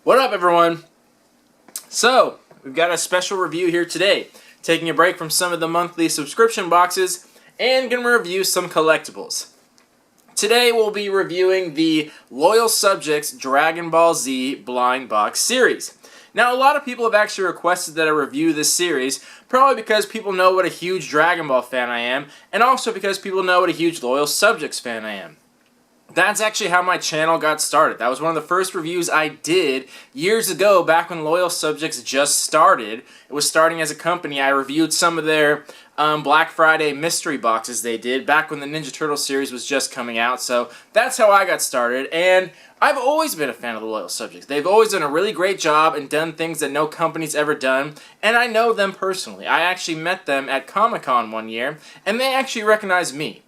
What up, everyone? So, we've got a special review here today, taking a break from some of the monthly subscription boxes and going to review some collectibles. Today we'll be reviewing the Loyal Subjects Dragon Ball Z Blind Box series. Now, a lot of people have actually requested that I review this series, probably because people know what a huge Dragon Ball fan I am, and also because people know what a huge Loyal Subjects fan I am. That's actually how my channel got started. That was one of the first reviews I did years ago, back when Loyal Subjects just started. It was starting as a company. I reviewed some of their Black Friday mystery boxes they did back when the Ninja Turtles series was just coming out. So that's how I got started, and I've always been a fan of the Loyal Subjects. They've always done a really great job and done things that no company's ever done, and I know them personally. I actually met them at Comic-Con one year, and they actually recognized me.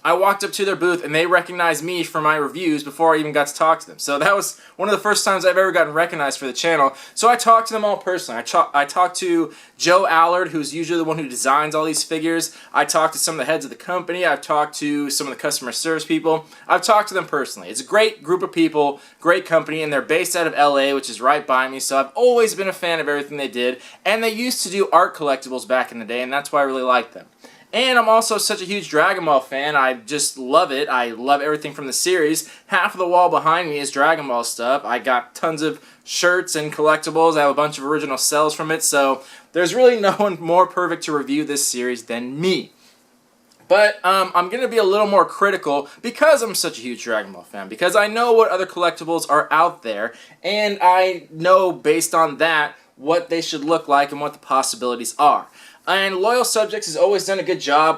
I walked up to their booth and they recognized me for my reviews before I even got to talk to them. So that was one of the first times I've ever gotten recognized for the channel. So I talked to them all personally. I talked to Joe Allard, who's usually the one who designs all these figures. I talked to some of the heads of the company. I've talked to some of the customer service people. I've talked to them personally. It's a great group of people, great company, and they're based out of LA, which is right by me. So I've always been a fan of everything they did. And they used to do art collectibles back in the day, and that's why I really like them. And I'm also such a huge Dragon Ball fan. I just love it. I love everything from the series. Half of the wall behind me is Dragon Ball stuff. I got tons of shirts and collectibles. I have a bunch of original cells from it. So there's really no one more perfect to review this series than me. But I'm going to be a little more critical because I'm such a huge Dragon Ball fan. Because I know what other collectibles are out there. And I know, based on that, what they should look like and what the possibilities are. And Loyal Subjects has always done a good job.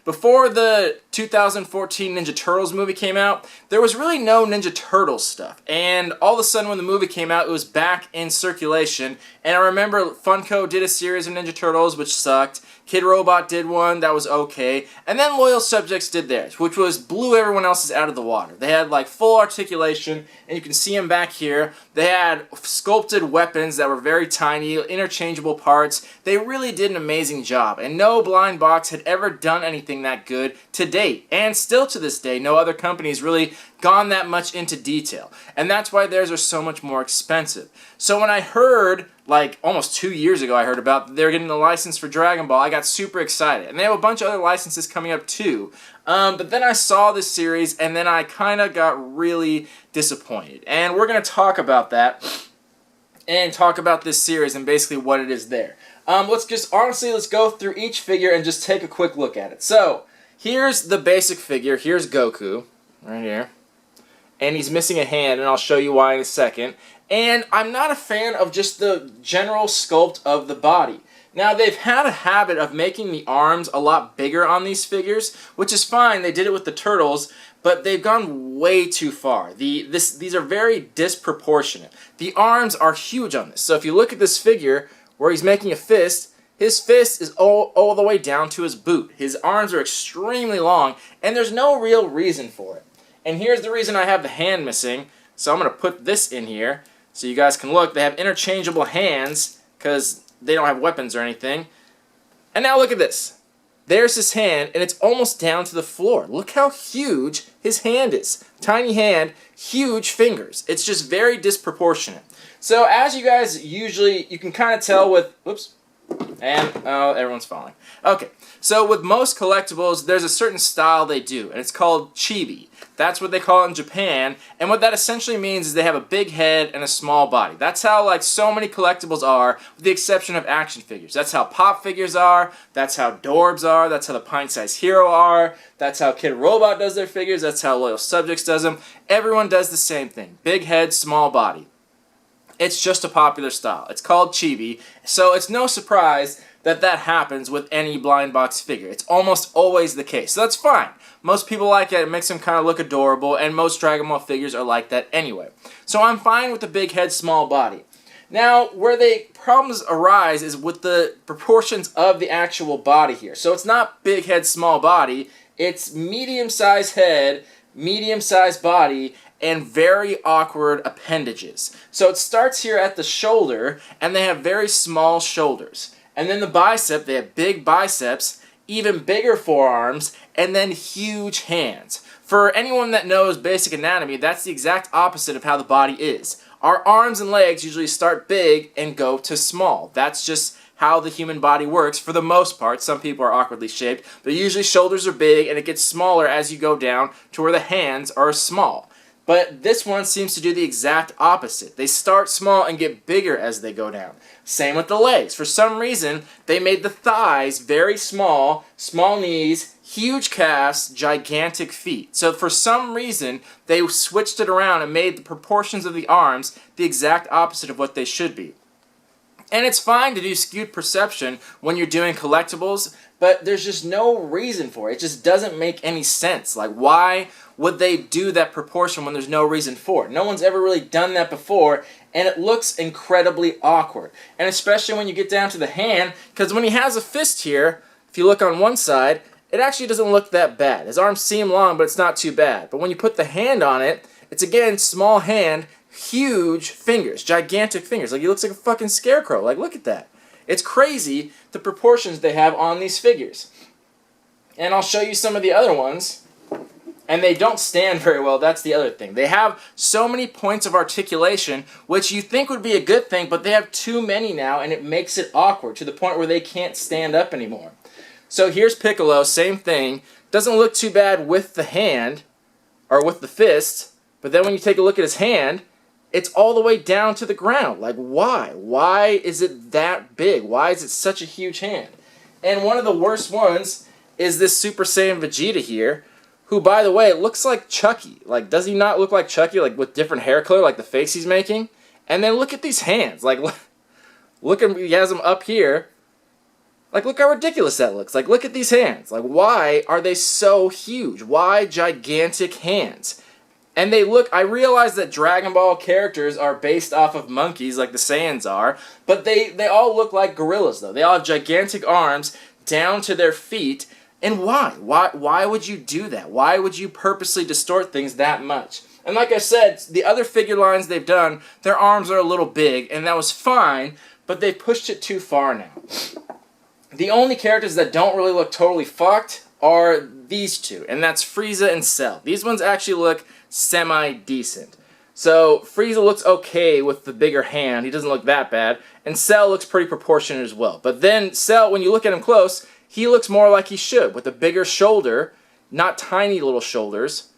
Before the 2014 Ninja Turtles movie came out, there was really no Ninja Turtles stuff. And all of a sudden when the movie came out, it was back in circulation. And I remember Funko did a series of Ninja Turtles, which sucked. Kid Robot did one, that was okay. And then Loyal Subjects did theirs, which blew everyone else's out of the water. They had like full articulation, and you can see them back here. They had sculpted weapons that were very tiny, interchangeable parts. They really did an amazing job, and no blind box had ever done anything that good to date. And still to this day, no other company's really gone that much into detail. And that's why theirs are so much more expensive. So when I heard, like almost 2 years ago, I heard about they're getting the license for Dragon Ball, I got super excited. And they have a bunch of other licenses coming up too. But then I saw this series, and then I kind of got really disappointed. And we're going to talk about that, and talk about this series and basically what it is there. Let's go through each figure and just take a quick look at it. So, here's the basic figure. Here's Goku, right here. And he's missing a hand, and I'll show you why in a second. And I'm not a fan of just the general sculpt of the body. Now, they've had a habit of making the arms a lot bigger on these figures, which is fine. They did it with the Turtles, but they've gone way too far. These are very disproportionate. The arms are huge on this. So if you look at this figure where he's making a fist, his fist is all the way down to his boot. His arms are extremely long, and there's no real reason for it. And here's the reason I have the hand missing. So I'm going to put this in here so you guys can look. They have interchangeable hands because they don't have weapons or anything. And now look at this. There's his hand, and it's almost down to the floor. Look how huge his hand is. Tiny hand, huge fingers. It's just very disproportionate. So as you guys you can kind of tell with, whoops, and everyone's falling. Okay, so with most collectibles, there's a certain style they do, and it's called chibi. That's what they call it in Japan, and what that essentially means is they have a big head and a small body. That's how like so many collectibles are, with the exception of action figures. That's how pop figures are, that's how Dorbs are, that's how the Pint-Sized Hero are, that's how Kid Robot does their figures, that's how Loyal Subjects does them. Everyone does the same thing. Big head, small body. It's just a popular style. It's called chibi, so it's no surprise that that happens with any blind box figure. It's almost always the case, so that's fine. Most people like it. It makes them kind of look adorable, and most Dragon Ball figures are like that anyway. So I'm fine with the big head, small body. Now, where the problems arise is with the proportions of the actual body here. So it's not big head, small body. It's medium-sized head, medium-sized body, and very awkward appendages. So it starts here at the shoulder, and they have very small shoulders. And then the bicep, they have big biceps, even bigger forearms, and then huge hands. For anyone that knows basic anatomy, that's the exact opposite of how the body is. Our arms and legs usually start big and go to small. That's just how the human body works for the most part. Some people are awkwardly shaped, but usually shoulders are big and it gets smaller as you go down to where the hands are small. But this one seems to do the exact opposite. They start small and get bigger as they go down. Same with the legs. For some reason, they made the thighs very small, small knees, huge calves, gigantic feet. So for some reason, they switched it around and made the proportions of the arms the exact opposite of what they should be. And it's fine to do skewed perception when you're doing collectibles, but there's just no reason for it. It just doesn't make any sense. Like, why would they do that proportion when there's no reason for it? No one's ever really done that before, and it looks incredibly awkward. And especially when you get down to the hand, because when he has a fist here, if you look on one side, it actually doesn't look that bad. His arms seem long, but it's not too bad. But when you put the hand on it, it's again small hand, huge fingers, gigantic fingers. Like, he looks like a fucking scarecrow. Like, look at that. It's crazy the proportions they have on these figures. And I'll show you some of the other ones. And they don't stand very well. That's the other thing. They have so many points of articulation, which you think would be a good thing, but they have too many now, and it makes it awkward to the point where they can't stand up anymore. So here's Piccolo, same thing. Doesn't look too bad with the hand, or with the fist, but then when you take a look at his hand, it's all the way down to the ground. Like, why? Why is it that big? Why is it such a huge hand? And one of the worst ones is this Super Saiyan Vegeta here, who, by the way, looks like Chucky. Like, does he not look like Chucky, like, with different hair color, like the face he's making? And then look at these hands. Like, look at, he has them up here. Like, look how ridiculous that looks. Like, look at these hands. Like, why are they so huge? Why gigantic hands? And they look, I realize that Dragon Ball characters are based off of monkeys, like the Saiyans are, but they all look like gorillas, though. They all have gigantic arms down to their feet. And why? Why would you do that? Why would you purposely distort things that much? And like I said, the other figure lines they've done, their arms are a little big, and that was fine, but they pushed it too far now. The only characters that don't really look totally fucked are these two, and that's Frieza and Cell. These ones actually look semi-decent. So Frieza looks okay with the bigger hand. He doesn't look that bad. And Cell looks pretty proportionate as well. But then Cell, when you look at him close, he looks more like he should, with a bigger shoulder, not tiny little shoulders.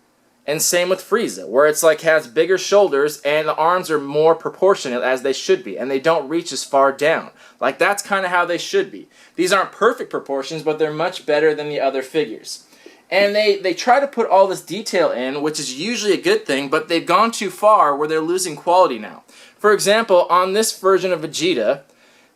And same with Frieza, where it's like has bigger shoulders and the arms are more proportionate as they should be, and they don't reach as far down. Like, that's kind of how they should be. These aren't perfect proportions, but they're much better than the other figures. And they try to put all this detail in, which is usually a good thing, but they've gone too far where they're losing quality now. For example, on this version of Vegeta,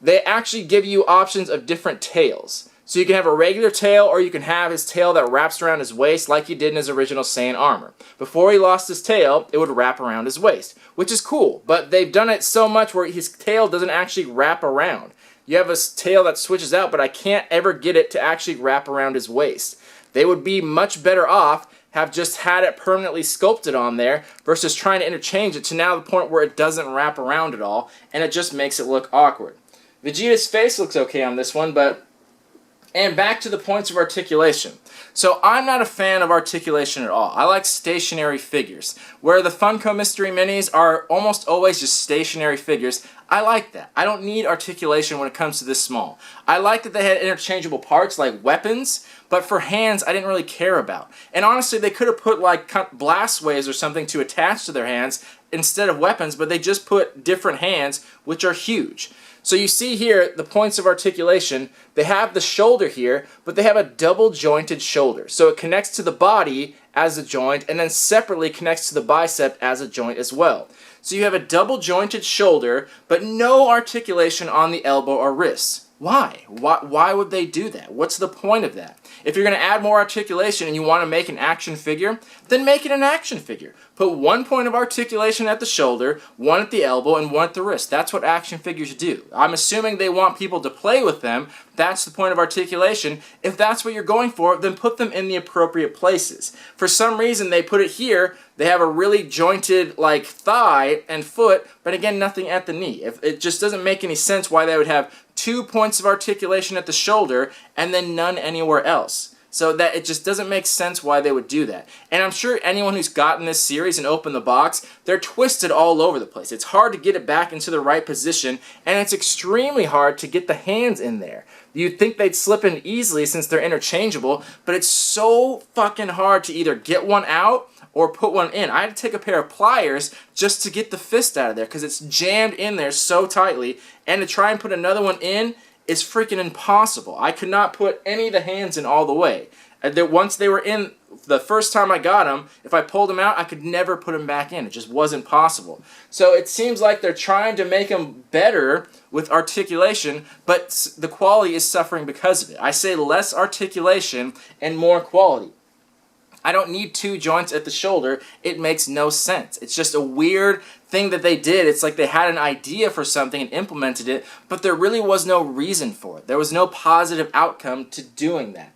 they actually give you options of different tails. So you can have a regular tail, or you can have his tail that wraps around his waist like he did in his original Saiyan armor. Before he lost his tail, it would wrap around his waist, which is cool, but they've done it so much where his tail doesn't actually wrap around. You have a tail that switches out, but I can't ever get it to actually wrap around his waist. They would be much better off have just had it permanently sculpted on there versus trying to interchange it to now the point where it doesn't wrap around at all, and it just makes it look awkward. Vegeta's face looks okay on this one, but... And back to the points of articulation. So I'm not a fan of articulation at all. I like stationary figures. Where the Funko Mystery Minis are almost always just stationary figures, I like that. I don't need articulation when it comes to this small. I like that they had interchangeable parts like weapons, but for hands I didn't really care about. And honestly, they could have put like blast waves or something to attach to their hands instead of weapons, but they just put different hands, which are huge. So you see here, the points of articulation, they have the shoulder here, but they have a double jointed shoulder. So it connects to the body as a joint, and then separately connects to the bicep as a joint as well. So you have a double jointed shoulder, but no articulation on the elbow or wrist. Why? Why would they do that? What's the point of that? If you're going to add more articulation and you want to make an action figure, then make it an action figure. Put one point of articulation at the shoulder, one at the elbow, and one at the wrist. That's what action figures do. I'm assuming they want people to play with them. That's the point of articulation. If that's what you're going for, then put them in the appropriate places. For some reason, they put it here. They have a really jointed like thigh and foot, but again, nothing at the knee. It just doesn't make any sense why they would have 2 points of articulation at the shoulder and then none anywhere else. So that it just doesn't make sense why they would do that. And I'm sure anyone who's gotten this series and opened the box, they're twisted all over the place. It's hard to get it back into the right position, and it's extremely hard to get the hands in there. You'd think they'd slip in easily since they're interchangeable, but it's so fucking hard to either get one out or put one in. I had to take a pair of pliers just to get the fist out of there because it's jammed in there so tightly, and to try and put another one in is freaking impossible. I could not put any of the hands in all the way. Once they were in, the first time I got them, if I pulled them out, I could never put them back in. It just wasn't possible. So it seems like they're trying to make them better with articulation, but the quality is suffering because of it. I say less articulation and more quality. I don't need 2 joints at the shoulder. It makes no sense. It's just a weird thing that they did. It's like they had an idea for something and implemented it, but there really was no reason for it. There was no positive outcome to doing that.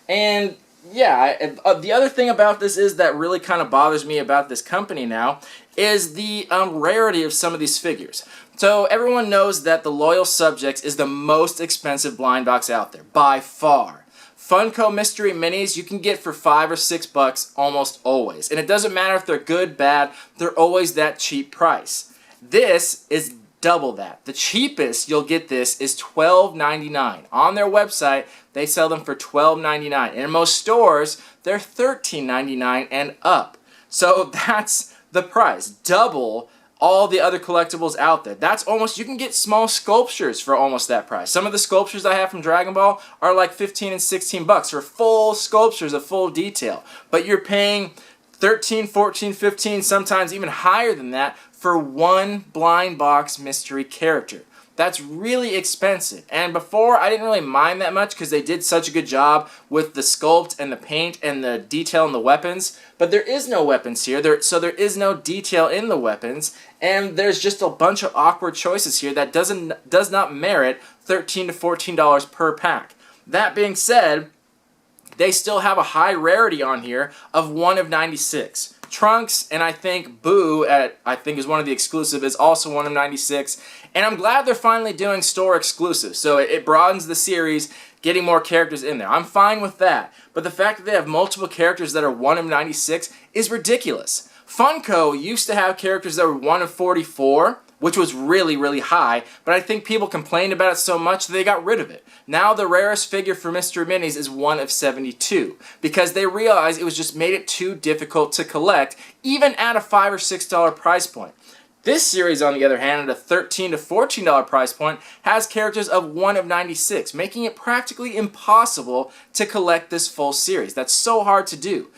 And yeah, the other thing about this is that really kind of bothers me about this company now is the rarity of some of these figures. So everyone knows that the Loyal Subjects is the most expensive blind box out there, by far. Funko Mystery Minis you can get for $5 or $6 almost always. And it doesn't matter if they're good, bad, they're always that cheap price. This is double that. The cheapest you'll get this is $12.99. On their website, they sell them for $12.99. And in most stores, they're $13.99 and up. So that's the price. Double all the other collectibles out there. That's almost, you can get small sculptures for almost that price. Some of the sculptures I have from Dragon Ball are like 15 and 16 bucks for full sculptures of full detail. But you're paying 13, 14, 15, sometimes even higher than that for one blind box mystery character. That's really expensive. And before, I didn't really mind that much because they did such a good job with the sculpt and the paint and the detail in the weapons. But there is no weapons here, so there is no detail in the weapons. And there's just a bunch of awkward choices here that does not merit $13 to $14 per pack. That being said, they still have a high rarity on here of 1 of 96. Trunks, and I think Boo, I think is one of the exclusive, is also 1 of 96. And I'm glad they're finally doing store exclusive. So it broadens the series, getting more characters in there. I'm fine with that. But the fact that they have multiple characters that are 1 of 96 is ridiculous. Funko used to have characters that were 1 of 44, which was really, really high, but I think people complained about it so much that they got rid of it. Now the rarest figure for Mystery Minis is 1 of 72, because they realized it was just made it too difficult to collect, even at a $5 or $6 price point. This series, on the other hand, at a $13 to $14 price point, has characters of 1 of 96, making it practically impossible to collect this full series. That's so hard to do.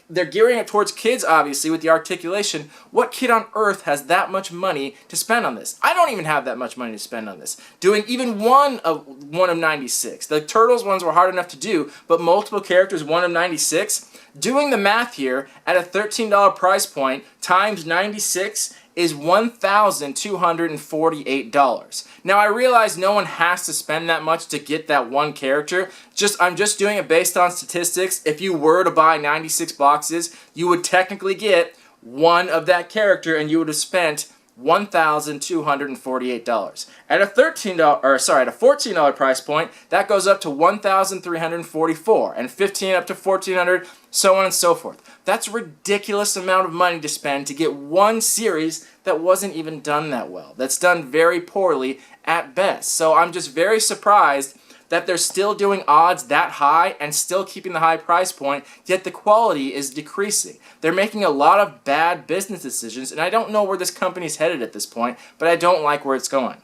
They're gearing it towards kids, obviously, with the articulation. What kid on earth has that much money to spend on this? I don't even have that much money to spend on this. Doing even 1 of 96. The Turtles ones were hard enough to do, but multiple characters, 1 of 96. Doing the math here, at a $13 price point, times 96 is $1,248. Now I realize no one has to spend that much to get that one character. I'm just doing it based on statistics. If you were to buy 96 boxes, you would technically get 1 of that character and you would have spent $1,248. At a $14 price point, that goes up to $1,344, and 15 up to $1,400, so on and so forth. That's a ridiculous amount of money to spend to get one series that wasn't even done that well. That's done very poorly at best. So I'm just very surprised that they're still doing odds that high and still keeping the high price point, yet the quality is decreasing. They're making a lot of bad business decisions, and I don't know where this company's headed at this point, but I don't like where it's going.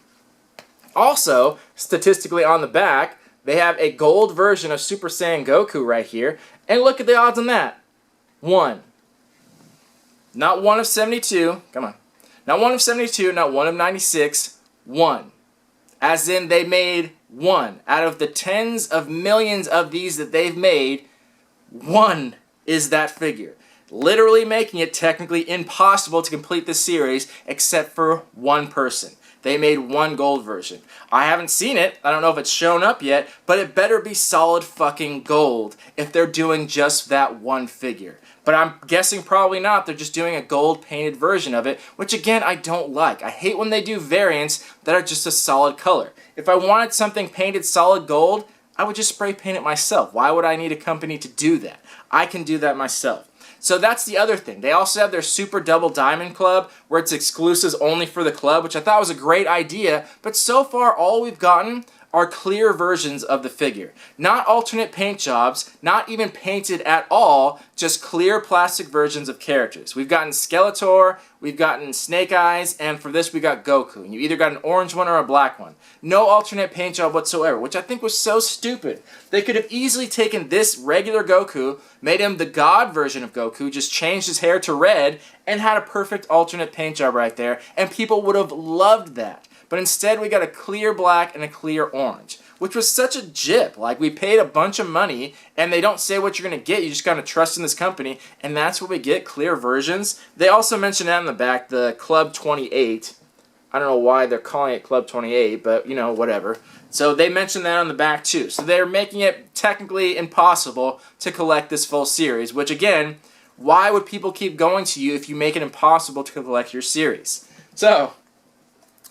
Also, statistically on the back, they have a gold version of Super Saiyan Goku right here, and look at the odds on that. 1. Not 1 of 72, come on. Not 1 of 72, not 1 of 96, 1. As in they made 1. Out of the tens of millions of these that they've made, 1 is that figure. Literally making it technically impossible to complete the series except for one person. They made 1 gold version. I haven't seen it. I don't know if it's shown up yet, but it better be solid fucking gold if they're doing just that one figure. But I'm guessing probably not. They're just doing a gold painted version of it, which again, I don't like. I hate when they do variants that are just a solid color. If I wanted something painted solid gold, I would just spray paint it myself. Why would I need a company to do that? I can do that myself. So that's the other thing. They also have their Super Double Diamond Club, where it's exclusives only for the club, which I thought was a great idea, but so far all we've gotten are clear versions of the figure. Not alternate paint jobs, not even painted at all, just clear plastic versions of characters. We've gotten Skeletor, we've gotten Snake Eyes, and for this we got Goku. And you either got an orange one or a black one. No alternate paint job whatsoever, which I think was so stupid. They could have easily taken this regular Goku, made him the God version of Goku, just changed his hair to red, and had a perfect alternate paint job right there, and people would have loved that. But instead we got a clear black and a clear orange, which was such a jip. Like, we paid a bunch of money and they don't say what you're going to get. You just got to trust in this company, and that's what we get, clear versions. They also mentioned that in the back, the Club 28. I don't know why they're calling it Club 28, but you know, whatever. So they mentioned that on the back too. So they're making it technically impossible to collect this full series, which again, why would people keep going to you if you make it impossible to collect your series? So,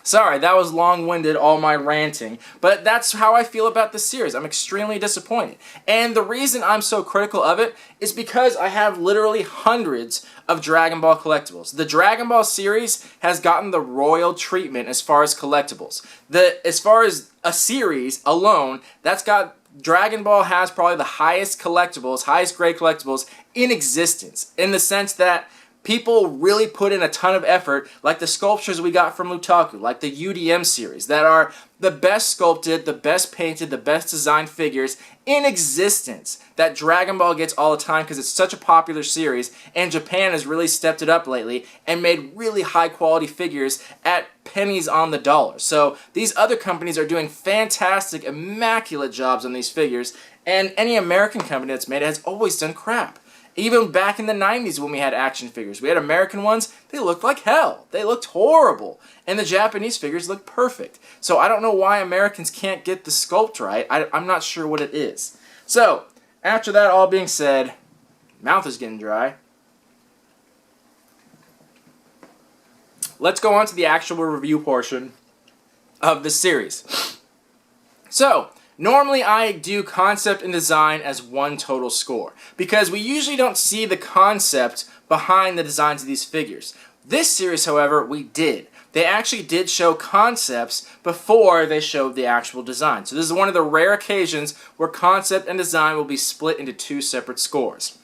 sorry, that was long-winded, all my ranting, but that's how I feel about this series. I'm extremely disappointed. And the reason I'm so critical of it is because I have literally hundreds of Dragon Ball collectibles. The Dragon Ball series has gotten the royal treatment as far as collectibles. As far as a series alone, Dragon Ball has probably the highest collectibles, highest grade collectibles in existence, in the sense that people really put in a ton of effort, like the sculptures we got from Lutaku, like the UDM series, that are the best sculpted, the best painted, the best designed figures in existence that Dragon Ball gets all the time because it's such a popular series, and Japan has really stepped it up lately and made really high quality figures at pennies on the dollar. So these other companies are doing fantastic, immaculate jobs on these figures, and any American company that's made it has always done crap. Even back in the 90s when we had action figures, we had American ones, they looked like hell. They looked horrible. And the Japanese figures looked perfect. So I don't know why Americans can't get the sculpt right. I'm not sure what it is. So, after that all being said, mouth is getting dry. Let's go on to the actual review portion of this series. So, normally I do concept and design as one total score, because we usually don't see the concept behind the designs of these figures. This series, however, we did. They actually did show concepts before they showed the actual design. So this is one of the rare occasions where concept and design will be split into two separate scores.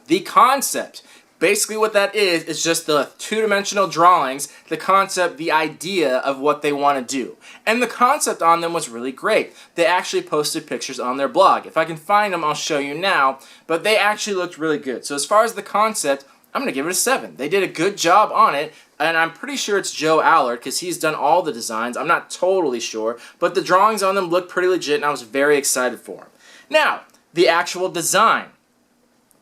The concept, basically what that is just the two-dimensional drawings, the concept, the idea of what they want to do. And the concept on them was really great. They actually posted pictures on their blog. If I can find them, I'll show you now, but they actually looked really good. So as far as the concept, I'm going to give it a 7. They did a good job on it, and I'm pretty sure it's Joe Allard because he's done all the designs. I'm not totally sure, but the drawings on them look pretty legit, and I was very excited for them. Now, the actual design.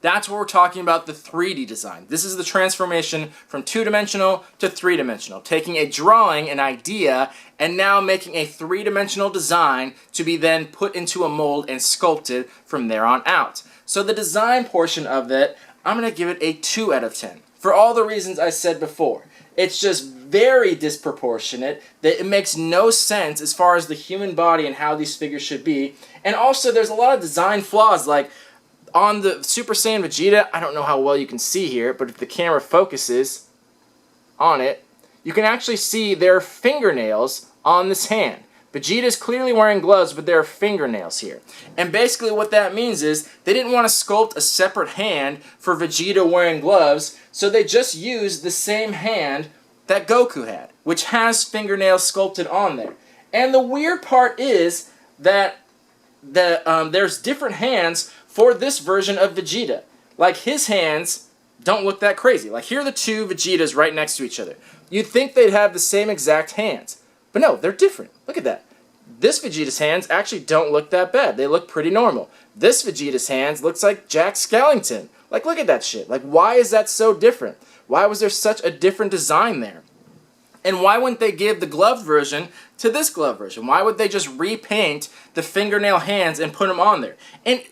That's what we're talking about, the 3D design. This is the transformation from two-dimensional to three-dimensional, taking a drawing, an idea, and now making a three-dimensional design to be then put into a mold and sculpted from there on out. So the design portion of it, I'm going to give it a 2 out of 10. For all the reasons I said before. It's just very disproportionate, that it makes no sense as far as the human body and how these figures should be. And also there's a lot of design flaws, like on the Super Saiyan Vegeta, I don't know how well you can see here, but if the camera focuses on it, you can actually see there are fingernails on this hand. Vegeta's clearly wearing gloves, but there are fingernails here. And basically what that means is they didn't want to sculpt a separate hand for Vegeta wearing gloves, so they just used the same hand that Goku had, which has fingernails sculpted on there. And the weird part is that there's different hands for this version of Vegeta. Like, his hands don't look that crazy. Like, here are the two Vegetas right next to each other. You'd think they'd have the same exact hands. But no, they're different. Look at that. This Vegeta's hands actually don't look that bad. They look pretty normal. This Vegeta's hands looks like Jack Skellington. Like, look at that shit. Like, why is that so different? Why was there such a different design there? And why wouldn't they give the glove version to this glove version? Why would they just repaint the fingernail hands and put them on there? And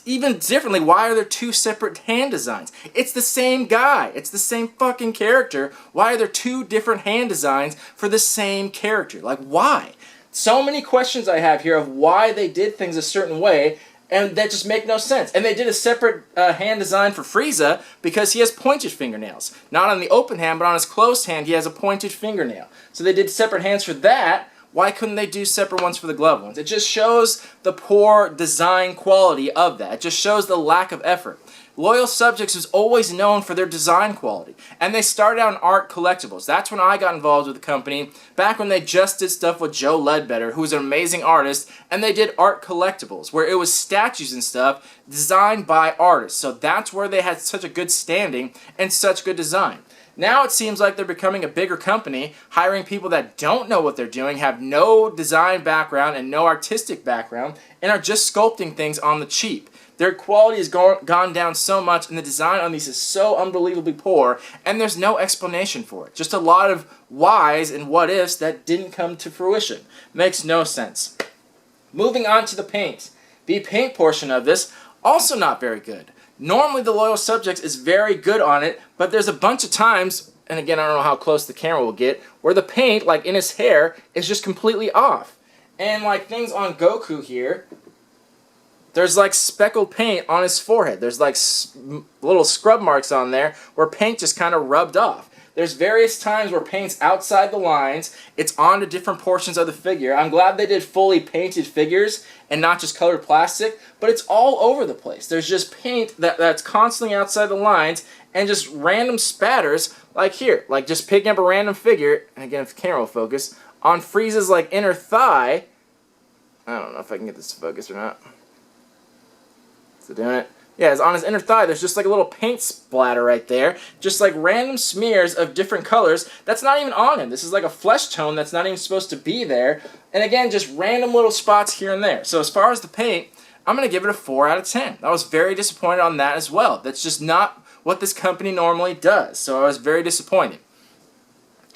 even differently, why are there two separate hand designs? It's the same guy. It's the same fucking character. Why are there two different hand designs for the same character? Like, why? So many questions I have here of why they did things a certain way, and that just make no sense. And they did a separate hand design for Frieza because he has pointed fingernails. Not on the open hand, but on his closed hand, he has a pointed fingernail. So they did separate hands for that. Why couldn't they do separate ones for the glove ones? It just shows the poor design quality of that. It just shows the lack of effort. Loyal Subjects was always known for their design quality, and they started out in art collectibles. That's when I got involved with the company, back when they just did stuff with Joe Ledbetter, who was an amazing artist, and they did art collectibles, where it was statues and stuff designed by artists. So that's where they had such a good standing and such good design. Now it seems like they're becoming a bigger company, hiring people that don't know what they're doing, have no design background and no artistic background, and are just sculpting things on the cheap. Their quality has gone down so much, and the design on these is so unbelievably poor, and there's no explanation for it. Just a lot of whys and what-ifs that didn't come to fruition. Makes no sense. Moving on to the paint. The paint portion of this, also not very good. Normally the Loyal Subjects is very good on it, but there's a bunch of times, and again I don't know how close the camera will get, where the paint, like in his hair, is just completely off. And like things on Goku here, there's like speckled paint on his forehead. There's like little scrub marks on there where paint just kind of rubbed off. There's various times where paint's outside the lines. It's onto different portions of the figure. I'm glad they did fully painted figures and not just colored plastic, but it's all over the place. There's just paint that's constantly outside the lines and just random spatters like here. Like just picking up a random figure, and again if the camera will focus, on Frieza's like inner thigh. I don't know if I can get this to focus or not. Is it doing it? Yeah, it's on his inner thigh. There's just like a little paint splatter right there. Just like random smears of different colors. That's not even on him. This is like a flesh tone that's not even supposed to be there. And again, just random little spots here and there. So as far as the paint, I'm going to give it a 4 out of 10. I was very disappointed on that as well. That's just not what this company normally does. So I was very disappointed.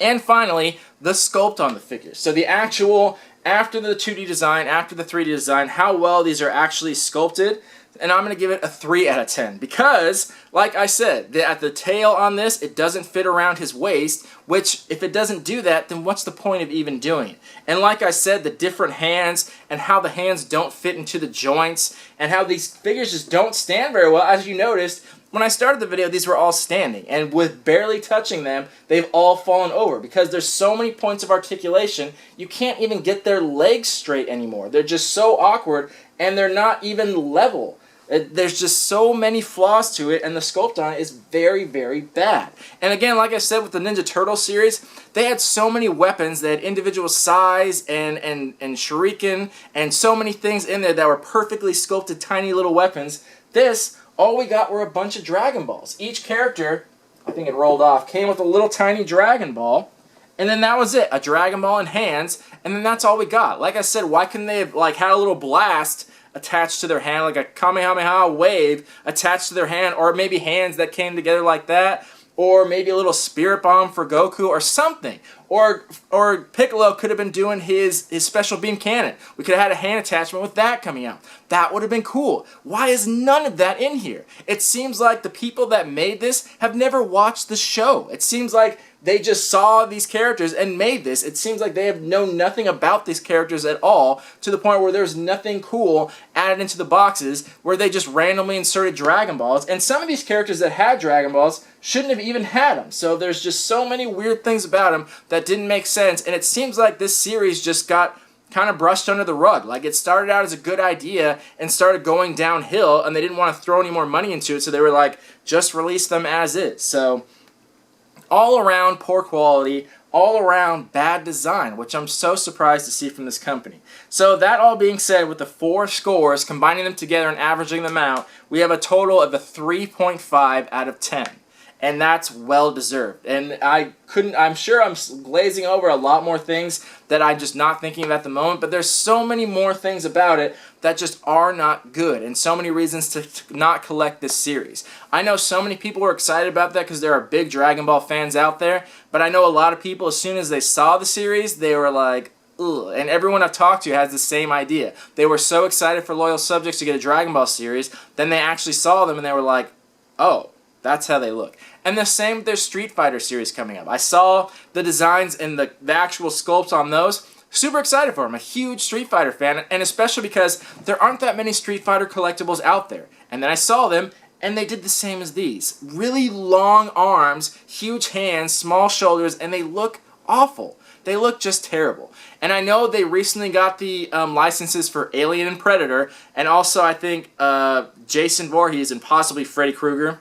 And finally, the sculpt on the figures. So the actual, after the 2D design, after the 3D design, how well these are actually sculpted. And I'm going to give it a 3 out of 10 because, like I said, at the tail on this, it doesn't fit around his waist, which if it doesn't do that, then what's the point of even doing it? And like I said, the different hands and how the hands don't fit into the joints and how these figures just don't stand very well. As you noticed, when I started the video, these were all standing, and with barely touching them, they've all fallen over because there's so many points of articulation, you can't even get their legs straight anymore. They're just so awkward, and they're not even level. There's just so many flaws to it, and the sculpt on it is very, very bad. And again, like I said with the Ninja Turtle series, they had so many weapons. They had individual size and shuriken and so many things in there that were perfectly sculpted tiny little weapons. This, all we got were a bunch of Dragon Balls. Each character, I think it rolled off, came with a little tiny Dragon Ball. And then that was it, a Dragon Ball in hands, and then that's all we got. Like I said, why couldn't they have like had a little blast attached to their hand, like a Kamehameha wave attached to their hand, or maybe hands that came together like that, or maybe a little spirit bomb for Goku or something. Or Piccolo could have been doing his special beam cannon. We could have had a hand attachment with that coming out. That would have been cool. Why is none of that in here? It seems like the people that made this have never watched the show. It seems like they just saw these characters and made this. It seems like they have known nothing about these characters at all, to the point where there's nothing cool added into the boxes, where they just randomly inserted Dragon Balls. And some of these characters that had Dragon Balls shouldn't have even had them. So there's just so many weird things about them that didn't make sense. And it seems like this series just got kind of brushed under the rug. Like it started out as a good idea and started going downhill, and they didn't want to throw any more money into it. So they were like, just release them as is. So all around poor quality, all around bad design, which I'm so surprised to see from this company. So that all being said, with the 4 scores, combining them together and averaging them out, we have a total of a 3.5 out of 10. And that's well deserved. And I'm sure I'm glazing over a lot more things that I'm just not thinking of at the moment, but there's so many more things about it that just are not good, and so many reasons to not collect this series. I know so many people were excited about that because there are big Dragon Ball fans out there, but I know a lot of people, as soon as they saw the series, they were like, ugh. And everyone I've talked to has the same idea. They were so excited for Loyal Subjects to get a Dragon Ball series, then they actually saw them and they were like, oh, that's how they look. And the same with their Street Fighter series coming up. I saw the designs and the actual sculpts on those. super excited for. I'm a huge Street Fighter fan, and especially because there aren't that many Street Fighter collectibles out there. And then I saw them, and they did the same as these. Really long arms, huge hands, small shoulders, and they look awful. They look just terrible. And I know they recently got the licenses for Alien and Predator, and also I think Jason Voorhees and possibly Freddy Krueger.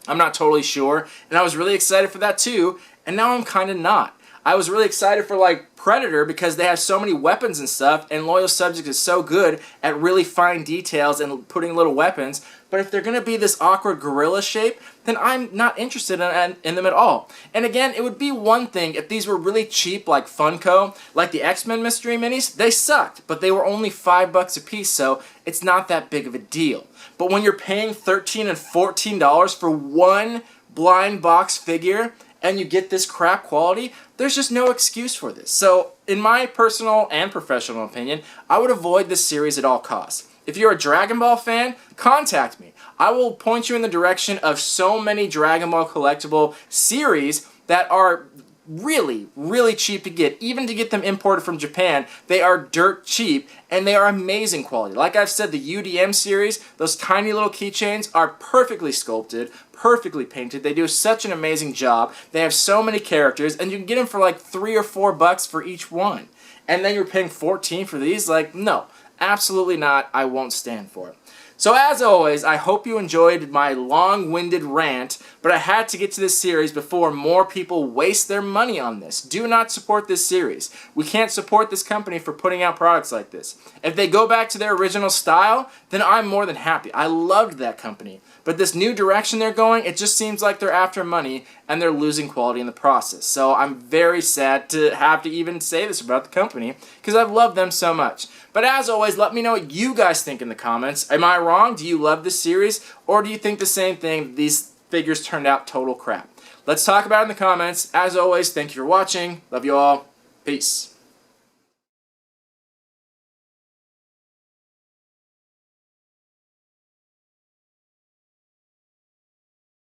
I'm not totally sure. And I was really excited for that too, and now I'm kind of not. I was really excited for like Predator because they have so many weapons and stuff, and Loyal Subject is so good at really fine details and putting little weapons. But if they're going to be this awkward gorilla shape, then I'm not interested in them at all. And again, it would be one thing if these were really cheap like Funko, like the X-Men Mystery Minis. They sucked, but they were only $5 a piece, so it's not that big of a deal. But when you're paying $13 and $14 for one blind box figure, and you get this crap quality, there's just no excuse for this. So, in my personal and professional opinion, I would avoid this series at all costs. If you're a Dragon Ball fan, contact me. I will point you in the direction of so many Dragon Ball collectible series that are really, really cheap to get. Even to get them imported from Japan, they are dirt cheap, and they are amazing quality. Like I've said, the UDM series, those tiny little keychains are perfectly sculpted, perfectly painted. They do such an amazing job. They have so many characters, and you can get them for like $3 or $4 for each one. And then you're paying $14 for these? Like, no, absolutely not. I won't stand for it. So as always, I hope you enjoyed my long-winded rant, but I had to get to this series before more people waste their money on this. Do not support this series. We can't support this company for putting out products like this. If they go back to their original style, then I'm more than happy. I loved that company. But this new direction they're going, it just seems like they're after money and they're losing quality in the process. So I'm very sad to have to even say this about the company because I've loved them so much. But as always, let me know what you guys think in the comments. Am I wrong? Do you love this series? Or do you think the same thing? These figures turned out total crap. Let's talk about it in the comments. As always, thank you for watching. Love you all. Peace.